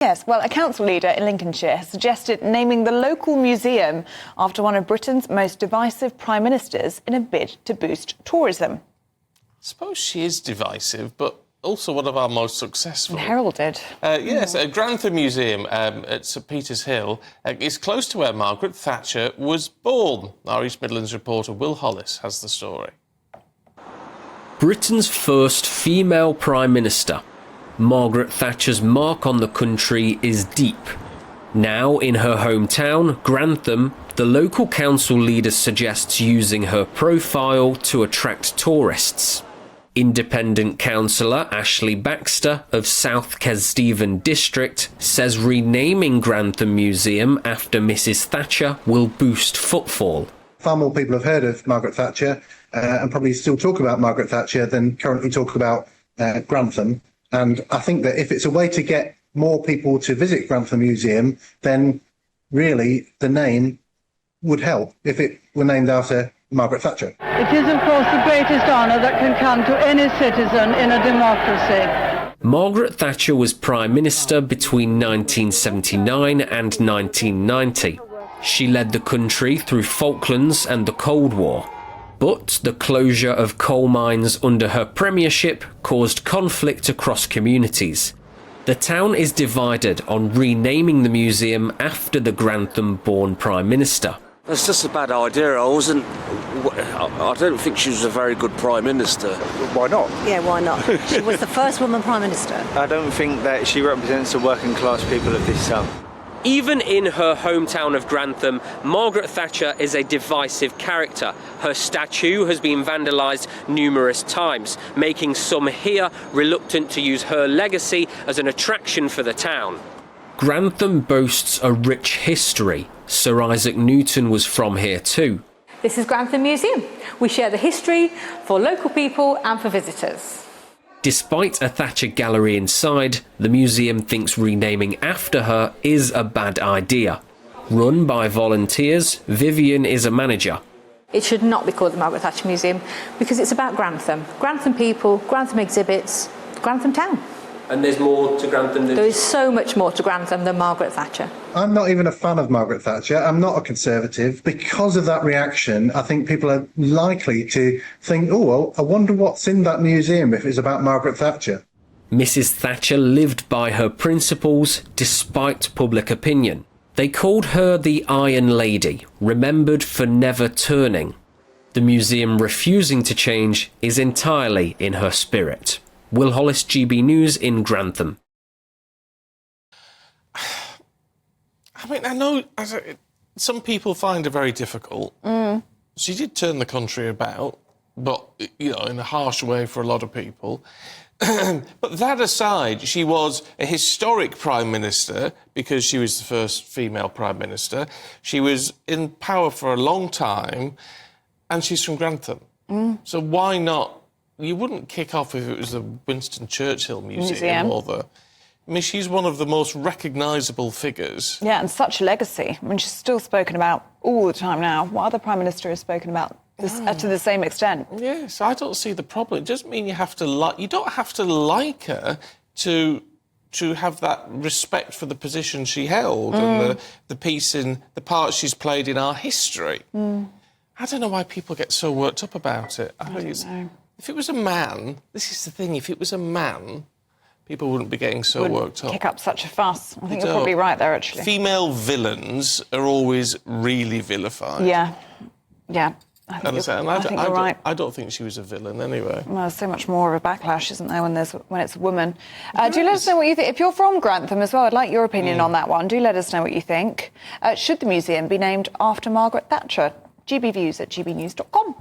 Yes, well, a council leader in Lincolnshire has suggested naming the local museum after one of Britain's most divisive prime ministers in a bid to boost tourism. I suppose she is divisive, but also one of our most successful. Heralded. Yes, Grantham Museum at St Peter's Hill is close to where Margaret Thatcher was born. Our East Midlands reporter Will Hollis has the story. Britain's first female Prime Minister. Margaret Thatcher's mark on the country is deep. Now, in her hometown, Grantham, the local council leader suggests using her profile to attract tourists. Independent councillor Ashley Baxter of South Kesteven District says renaming Grantham Museum after Mrs Thatcher will boost footfall. Far more people have heard of Margaret Thatcher and probably still talk about Margaret Thatcher than currently talk about Grantham. And I think that if it's a way to get more people to visit Grantham Museum, then really the name would help if it were named after Margaret Thatcher. It is, of course, the greatest honour that can come to any citizen in a democracy. Margaret Thatcher was Prime Minister between 1979 and 1990. She led the country through Falklands and the Cold War. But the closure of coal mines under her premiership caused conflict across communities. The town is divided on renaming the museum after the Grantham-born Prime Minister. That's just a bad idea. I don't think she was a very good Prime Minister. Why not? Yeah, why not? She was the first woman Prime Minister. I don't think that she represents the working class people of this town. Even in her hometown of Grantham, Margaret Thatcher is a divisive character. Her statue has been vandalised numerous times, making some here reluctant to use her legacy as an attraction for the town. Grantham boasts a rich history. Sir Isaac Newton was from here too. This is Grantham Museum. We share the history for local people and for visitors. Despite a Thatcher gallery inside, the museum thinks renaming after her is a bad idea. Run by volunteers, Vivian is a manager. It should not be called the Margaret Thatcher Museum because it's about Grantham. Grantham people, Grantham exhibits, Grantham town. And there's more to Grantham than... There is so much more to Grantham than Margaret Thatcher. I'm not even a fan of Margaret Thatcher. I'm not a Conservative. Because of that reaction, I think people are likely to think, oh, well, I wonder what's in that museum if it's about Margaret Thatcher. Mrs Thatcher lived by her principles despite public opinion. They called her the Iron Lady, remembered for never turning. The museum refusing to change is entirely in her spirit. Will Hollis, GBNews in Grantham. I mean, I know some people find her very difficult. She did turn the country about, but, you know, in a harsh way for a lot of people. But that aside, she was a historic Prime Minister because she was the first female Prime Minister. She was in power for a long time, and she's from Grantham. So why not? You wouldn't kick off if it was the Winston Churchill Museum or the... I mean, she's one of the most recognisable figures. Yeah, and such a legacy. I mean, she's still spoken about all the time now. What other Prime Minister has spoken about this to the same extent? Yes, I don't see the problem. It doesn't mean you have to like... You don't have to like her to have that respect for the position she held and the piece in... the part she's played in our history. I don't know why people get so worked up about it. I don't know. If it was a man, this is the thing, if it was a man, people wouldn't be getting so worked up. Kick up such a fuss. I think you're probably right there, actually. Female villains are always really vilified. Yeah. I think you're right. I don't think she was a villain anyway. Well, there's so much more of a backlash, isn't there, when it's a woman. Do let us know what you think. If you're from Grantham as well, I'd like your opinion on that one. Do let us know what you think. Should the museum be named after Margaret Thatcher? GBviews@gbnews.com.